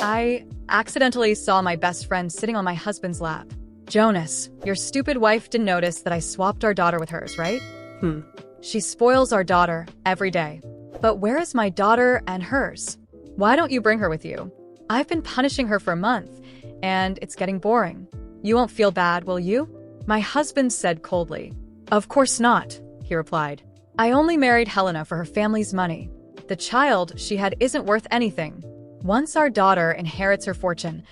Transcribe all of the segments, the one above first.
I accidentally saw my best friend sitting on my husband's lap. Jonas, your stupid wife didn't notice that I swapped our daughter with hers, right? She spoils our daughter every day. But where is my daughter and hers? Why don't you bring her with you? I've been punishing her for a month, and it's getting boring. You won't feel bad, will you? My husband said coldly. Of course not, he replied. I only married Helena for her family's money. The child she had isn't worth anything. Once our daughter inherits her fortune,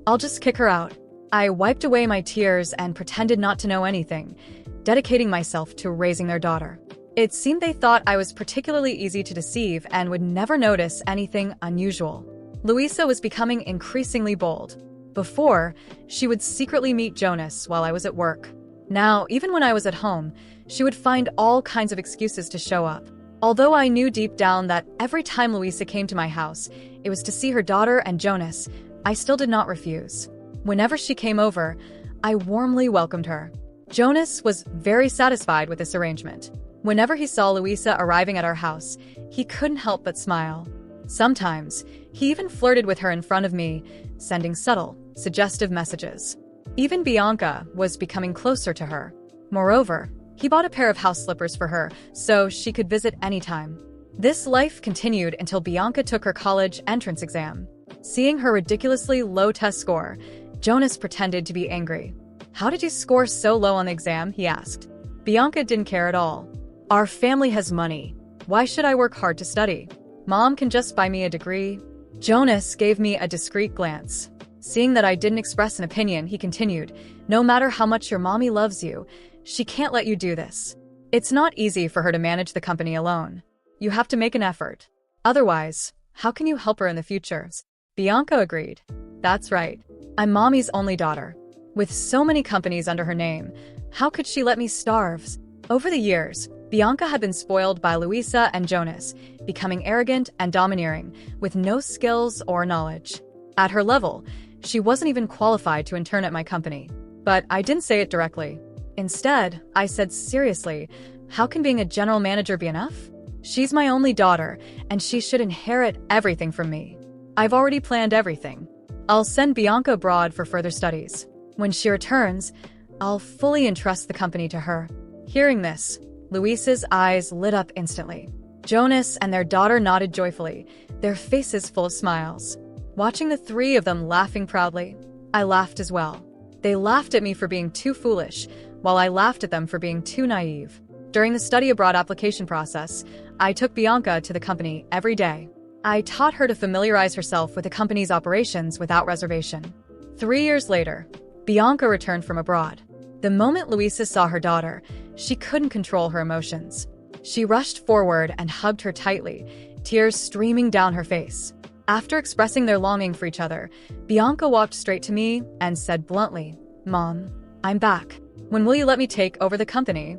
I'll just kick her out. I wiped away my tears and pretended not to know anything, dedicating myself to raising their daughter. It seemed they thought I was particularly easy to deceive and would never notice anything unusual. Louisa was becoming increasingly bold. Before, she would secretly meet Jonas while I was at work. Now, even when I was at home, she would find all kinds of excuses to show up. Although I knew deep down that every time Louisa came to my house, it was to see her daughter and Jonas, I still did not refuse. Whenever she came over, I warmly welcomed her. Jonas was very satisfied with this arrangement. Whenever he saw Louisa arriving at our house, he couldn't help but smile. Sometimes, he even flirted with her in front of me, sending subtle, suggestive messages. Even Bianca was becoming closer to her. Moreover, he bought a pair of house slippers for her so she could visit anytime. This life continued until Bianca took her college entrance exam. Seeing her ridiculously low test score, Jonas pretended to be angry. How did you score so low on the exam? He asked. Bianca didn't care at all. Our family has money. Why should I work hard to study? Mom can just buy me a degree. Jonas gave me a discreet glance. Seeing that I didn't express an opinion, he continued, no matter how much your mommy loves you, she can't let you do this. It's not easy for her to manage the company alone. You have to make an effort. Otherwise, how can you help her in the future? Bianca agreed. That's right. I'm mommy's only daughter. With so many companies under her name, how could she let me starve? Over the years, Bianca had been spoiled by Louisa and Jonas, becoming arrogant and domineering, with no skills or knowledge. At her level, she wasn't even qualified to intern at my company. But I didn't say it directly. Instead, I said seriously, how can being a general manager be enough? She's my only daughter, and she should inherit everything from me. I've already planned everything. I'll send Bianca abroad for further studies. When she returns, I'll fully entrust the company to her. Hearing this, Louisa's eyes lit up instantly. Jonas and their daughter nodded joyfully, their faces full of smiles. Watching the three of them laughing proudly, I laughed as well. They laughed at me for being too foolish, while I laughed at them for being too naive. During the study abroad application process, I took Bianca to the company every day. I taught her to familiarize herself with the company's operations without reservation. 3 years later, Bianca returned from abroad. The moment Louisa saw her daughter, she couldn't control her emotions. She rushed forward and hugged her tightly, tears streaming down her face. After expressing their longing for each other, Bianca walked straight to me and said bluntly, Mom, I'm back. When will you let me take over the company?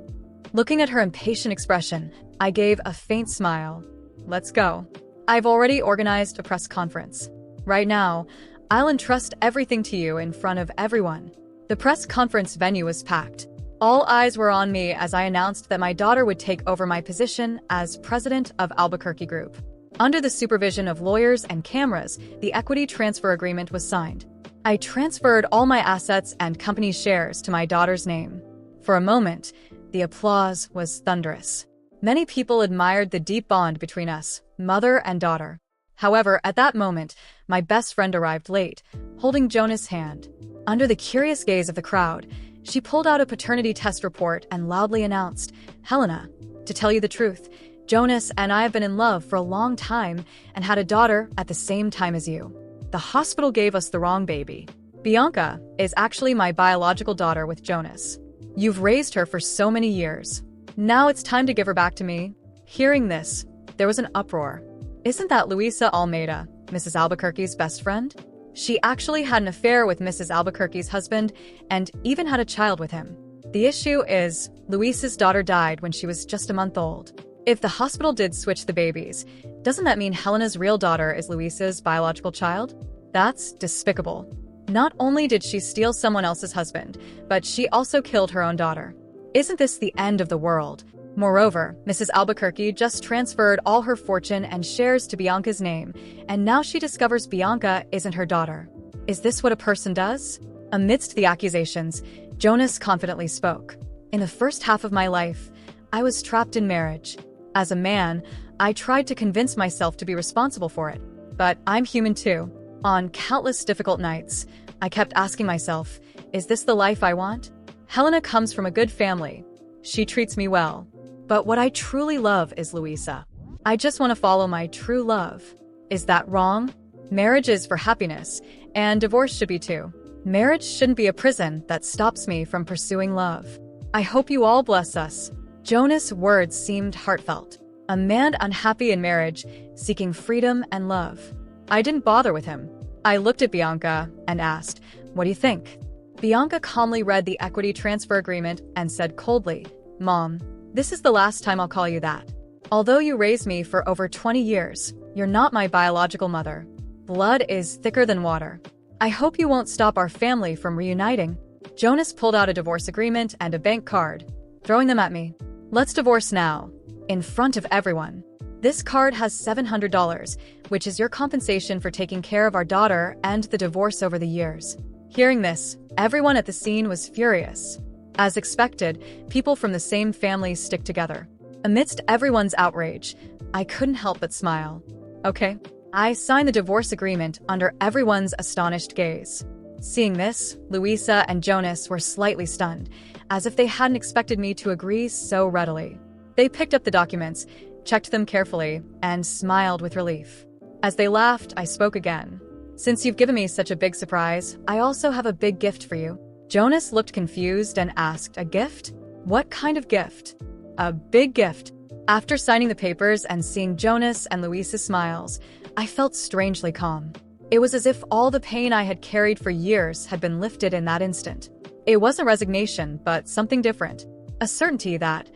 Looking at her impatient expression, I gave a faint smile. Let's go. I've already organized a press conference. Right now, I'll entrust everything to you in front of everyone. The press conference venue was packed. All eyes were on me as I announced that my daughter would take over my position as president of Albuquerque Group. Under the supervision of lawyers and cameras, the equity transfer agreement was signed. I transferred all my assets and company shares to my daughter's name. For a moment, the applause was thunderous. Many people admired the deep bond between us, mother and daughter. However, at that moment, my best friend arrived late, holding Jonas' hand. Under the curious gaze of the crowd, she pulled out a paternity test report and loudly announced, Helena, to tell you the truth, Jonas and I have been in love for a long time and had a daughter at the same time as you. The hospital gave us the wrong baby. Bianca is actually my biological daughter with Jonas. You've raised her for so many years. Now it's time to give her back to me. Hearing this, there was an uproar. Isn't that Louisa Almeida, Mrs. Albuquerque's best friend? She actually had an affair with Mrs. Albuquerque's husband and even had a child with him. The issue is, Louisa's daughter died when she was just a month old. If the hospital did switch the babies, doesn't that mean Helena's real daughter is Louisa's biological child? That's despicable. Not only did she steal someone else's husband, but she also killed her own daughter. Isn't this the end of the world? Moreover, Mrs. Albuquerque just transferred all her fortune and shares to Bianca's name, and now she discovers Bianca isn't her daughter. Is this what a person does? Amidst the accusations, Jonas confidently spoke. In the first half of my life, I was trapped in marriage. As a man, I tried to convince myself to be responsible for it. But I'm human too. On countless difficult nights, I kept asking myself, is this the life I want? Helena comes from a good family. She treats me well. But what I truly love is Luisa. I just want to follow my true love. Is that wrong? Marriage is for happiness, and divorce should be too. Marriage shouldn't be a prison that stops me from pursuing love. I hope you all bless us. Jonas' words seemed heartfelt. A man unhappy in marriage, seeking freedom and love. I didn't bother with him. I looked at Bianca and asked, "What do you think?" Bianca calmly read the equity transfer agreement and said coldly, "Mom, this is the last time I'll call you that. Although you raised me for over 20 years, you're not my biological mother. Blood is thicker than water. I hope you won't stop our family from reuniting." Jonas pulled out a divorce agreement and a bank card, throwing them at me. "Let's divorce now, in front of everyone. This card has $700, which is your compensation for taking care of our daughter and the divorce over the years." Hearing this, everyone at the scene was furious. As expected, people from the same family stick together. Amidst everyone's outrage, I couldn't help but smile. Okay. I signed the divorce agreement under everyone's astonished gaze. Seeing this, Luisa and Jonas were slightly stunned, as if they hadn't expected me to agree so readily. They picked up the documents, checked them carefully, and smiled with relief. As they laughed, I spoke again. "Since you've given me such a big surprise, I also have a big gift for you." Jonas looked confused and asked, "A gift? What kind of gift?" "A big gift." After signing the papers and seeing Jonas and Luisa's smiles, I felt strangely calm. It was as if all the pain I had carried for years had been lifted in that instant. It wasn't resignation, but something different. A certainty that,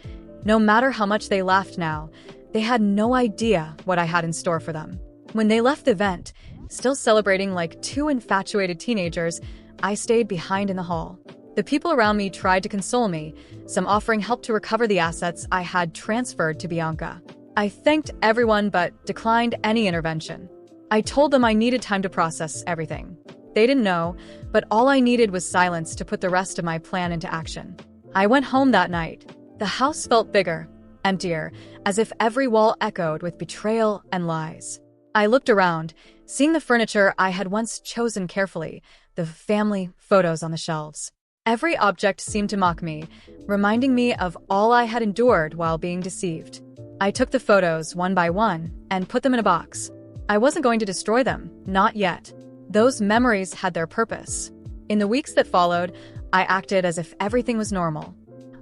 no matter how much they laughed now, they had no idea what I had in store for them. When they left the event, still celebrating like two infatuated teenagers, I stayed behind in the hall. The people around me tried to console me, some offering help to recover the assets I had transferred to Bianca. I thanked everyone but declined any intervention. I told them I needed time to process everything. They didn't know, but all I needed was silence to put the rest of my plan into action. I went home that night. The house felt bigger, emptier, as if every wall echoed with betrayal and lies. I looked around, seeing the furniture I had once chosen carefully, the family photos on the shelves. Every object seemed to mock me, reminding me of all I had endured while being deceived. I took the photos one by one and put them in a box. I wasn't going to destroy them, not yet. Those memories had their purpose. In the weeks that followed, I acted as if everything was normal.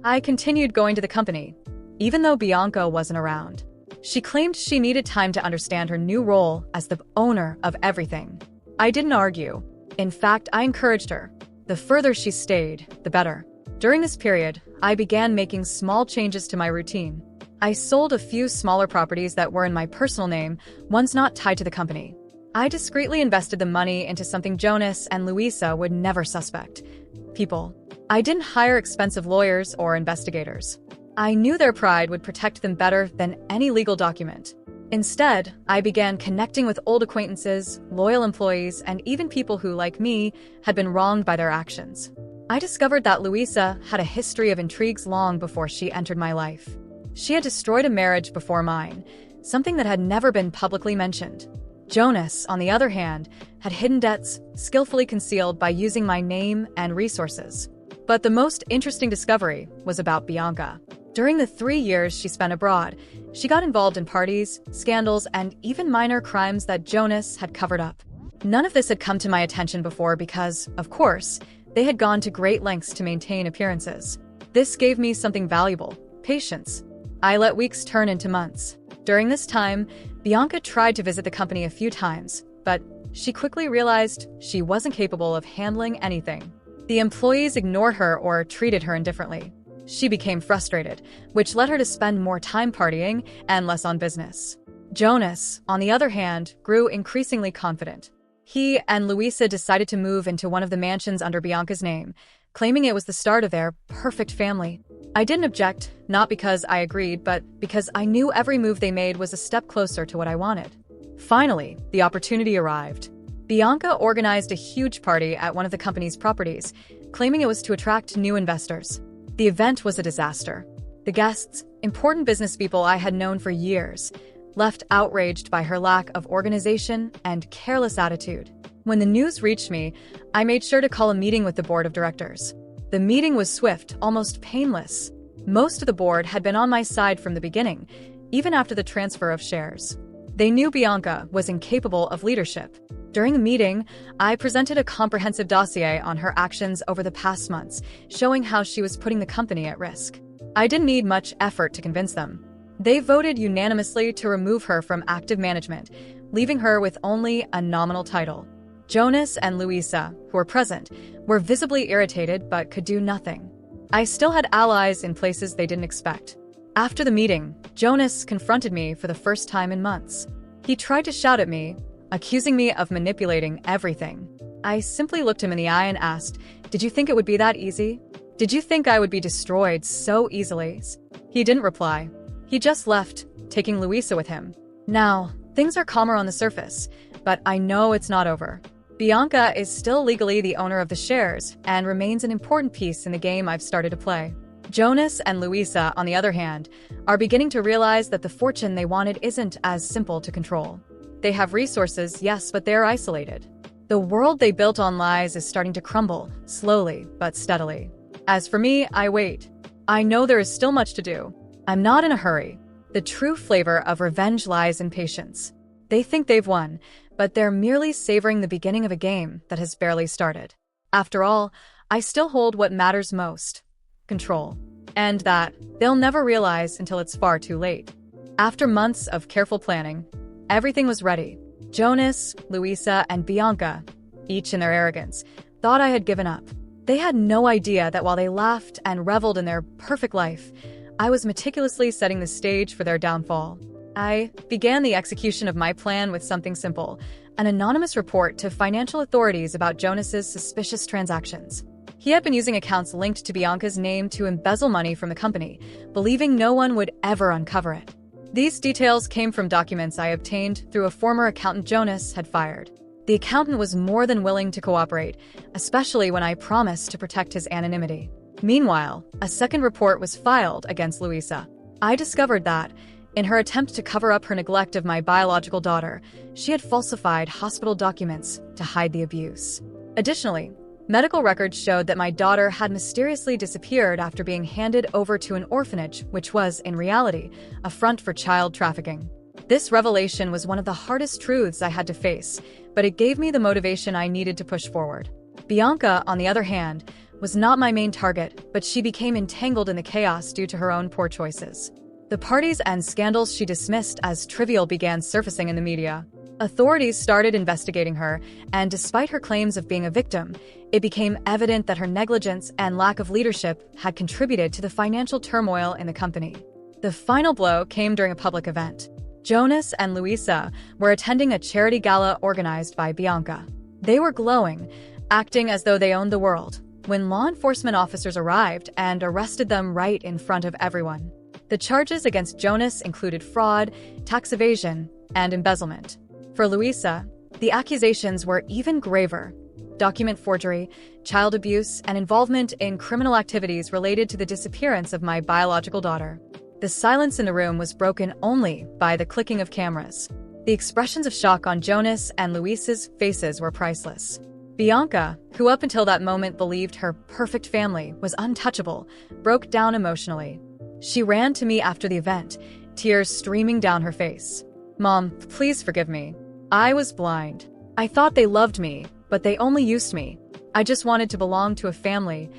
I continued going to the company, even though Bianca wasn't around. She claimed she needed time to understand her new role as the owner of everything. I didn't argue. In fact, I encouraged her. The further she stayed, the better. During this period, I began making small changes to my routine. I sold a few smaller properties that were in my personal name, ones not tied to the company. I discreetly invested the money into something Jonas and Luisa would never suspect. People. I didn't hire expensive lawyers or investigators. I knew their pride would protect them better than any legal document. Instead, I began connecting with old acquaintances, loyal employees, and even people who, like me, had been wronged by their actions. I discovered that Luisa had a history of intrigues long before she entered my life. She had destroyed a marriage before mine, something that had never been publicly mentioned. Jonas, on the other hand, had hidden debts skillfully concealed by using my name and resources. But the most interesting discovery was about Bianca. During the 3 years she spent abroad, she got involved in parties, scandals, and even minor crimes that Jonas had covered up. None of this had come to my attention before because, of course, they had gone to great lengths to maintain appearances. This gave me something valuable: patience. I let weeks turn into months. During this time, Bianca tried to visit the company a few times, but she quickly realized she wasn't capable of handling anything. The employees ignored her or treated her indifferently. She became frustrated, which led her to spend more time partying and less on business. Jonas, on the other hand, grew increasingly confident. He and Luisa decided to move into one of the mansions under Bianca's name, claiming it was the start of their perfect family. I didn't object, not because I agreed, but because I knew every move they made was a step closer to what I wanted. Finally, the opportunity arrived. Bianca organized a huge party at one of the company's properties, claiming it was to attract new investors. The event was a disaster. The guests, important business people I had known for years, left outraged by her lack of organization and careless attitude. When the news reached me, I made sure to call a meeting with the board of directors. The meeting was swift, almost painless. Most of the board had been on my side from the beginning, even after the transfer of shares. They knew Bianca was incapable of leadership. During the meeting, I presented a comprehensive dossier on her actions over the past months, showing how she was putting the company at risk. I didn't need much effort to convince them. They voted unanimously to remove her from active management, leaving her with only a nominal title. Jonas and Louisa, who were present, were visibly irritated but could do nothing. I still had allies in places they didn't expect. After the meeting, Jonas confronted me for the first time in months. He tried to shout at me, accusing me of manipulating everything. I simply looked him in the eye and asked, "Did you think it would be that easy? Did you think I would be destroyed so easily?" He didn't reply. He just left, taking Louisa with him. Now, things are calmer on the surface, but I know it's not over. Bianca is still legally the owner of the shares and remains an important piece in the game I've started to play. Jonas and Louisa, on the other hand, are beginning to realize that the fortune they wanted isn't as simple to control. They have resources, yes, but they're isolated. The world they built on lies is starting to crumble, slowly but steadily. As for me, I wait. I know there is still much to do. I'm not in a hurry. The true flavor of revenge lies in patience. They think they've won, but they're merely savoring the beginning of a game that has barely started. After all, I still hold what matters most: control. And that they'll never realize until it's far too late. After months of careful planning, everything was ready. Jonas, Louisa, and Bianca, each in their arrogance, thought I had given up. They had no idea that while they laughed and reveled in their perfect life, I was meticulously setting the stage for their downfall. I began the execution of my plan with something simple: an anonymous report to financial authorities about Jonas's suspicious transactions. He had been using accounts linked to Bianca's name to embezzle money from the company, believing no one would ever uncover it. These details came from documents I obtained through a former accountant Jonas had fired. The accountant was more than willing to cooperate, especially when I promised to protect his anonymity. Meanwhile, a second report was filed against Louisa. I discovered that, in her attempt to cover up her neglect of my biological daughter, she had falsified hospital documents to hide the abuse. Additionally, medical records showed that my daughter had mysteriously disappeared after being handed over to an orphanage, which was, in reality, a front for child trafficking. This revelation was one of the hardest truths I had to face, but it gave me the motivation I needed to push forward. Bianca, on the other hand, was not my main target, but she became entangled in the chaos due to her own poor choices. The parties and scandals she dismissed as trivial began surfacing in the media. Authorities started investigating her, and despite her claims of being a victim, it became evident that her negligence and lack of leadership had contributed to the financial turmoil in the company. The final blow came during a public event. Jonas and Louisa were attending a charity gala organized by Bianca. They were glowing, acting as though they owned the world, when law enforcement officers arrived and arrested them right in front of everyone. The charges against Jonas included fraud, tax evasion, and embezzlement. For Louisa, the accusations were even graver: document forgery, child abuse, and involvement in criminal activities related to the disappearance of my biological daughter. The silence in the room was broken only by the clicking of cameras. The expressions of shock on Jonas and Louisa's faces were priceless. Bianca, who up until that moment believed her perfect family was untouchable, broke down emotionally. She ran to me after the event, tears streaming down her face. "Mom, please forgive me. I was blind. I thought they loved me, but they only used me. I just wanted to belong to a family."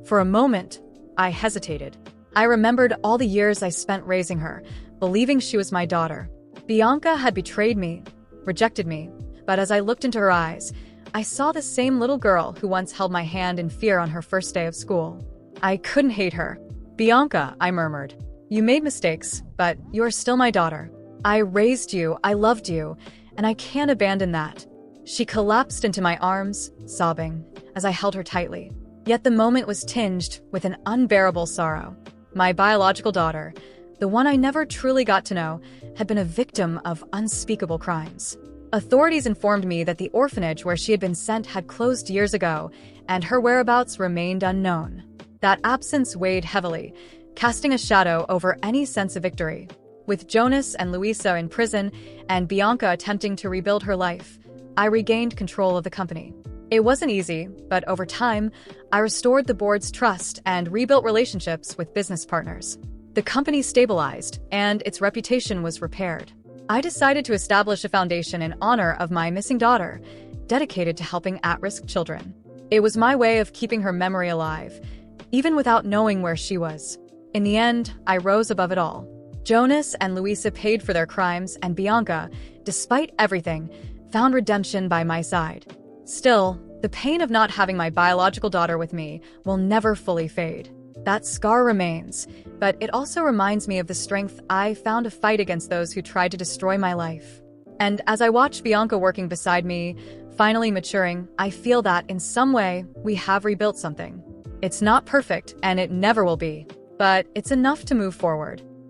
For a moment, I hesitated. I remembered all the years I spent raising her, believing she was my daughter. Bianca had betrayed me, rejected me, but as I looked into her eyes, I saw the same little girl who once held my hand in fear on her first day of school. I couldn't hate her. "Bianca," I murmured, "you made mistakes, but you are still my daughter. I raised you, I loved you, and I can't abandon that." She collapsed into my arms, sobbing, as I held her tightly. Yet the moment was tinged with an unbearable sorrow. My biological daughter, the one I never truly got to know, had been a victim of unspeakable crimes. Authorities informed me that the orphanage where she had been sent had closed years ago, and her whereabouts remained unknown. That absence weighed heavily, casting a shadow over any sense of victory. With Jonas and Luisa in prison and Bianca attempting to rebuild her life, I regained control of the company. It wasn't easy, but over time, I restored the board's trust and rebuilt relationships with business partners. The company stabilized, and its reputation was repaired. I decided to establish a foundation in honor of my missing daughter, dedicated to helping at-risk children. It was my way of keeping her memory alive, even without knowing where she was. In the end, I rose above it all. Jonas and Luisa paid for their crimes, and Bianca, despite everything, found redemption by my side. Still, the pain of not having my biological daughter with me will never fully fade. That scar remains, but it also reminds me of the strength I found to fight against those who tried to destroy my life. And as I watch Bianca working beside me, finally maturing, I feel that, in some way, we have rebuilt something. It's not perfect, and it never will be, but it's enough to move forward.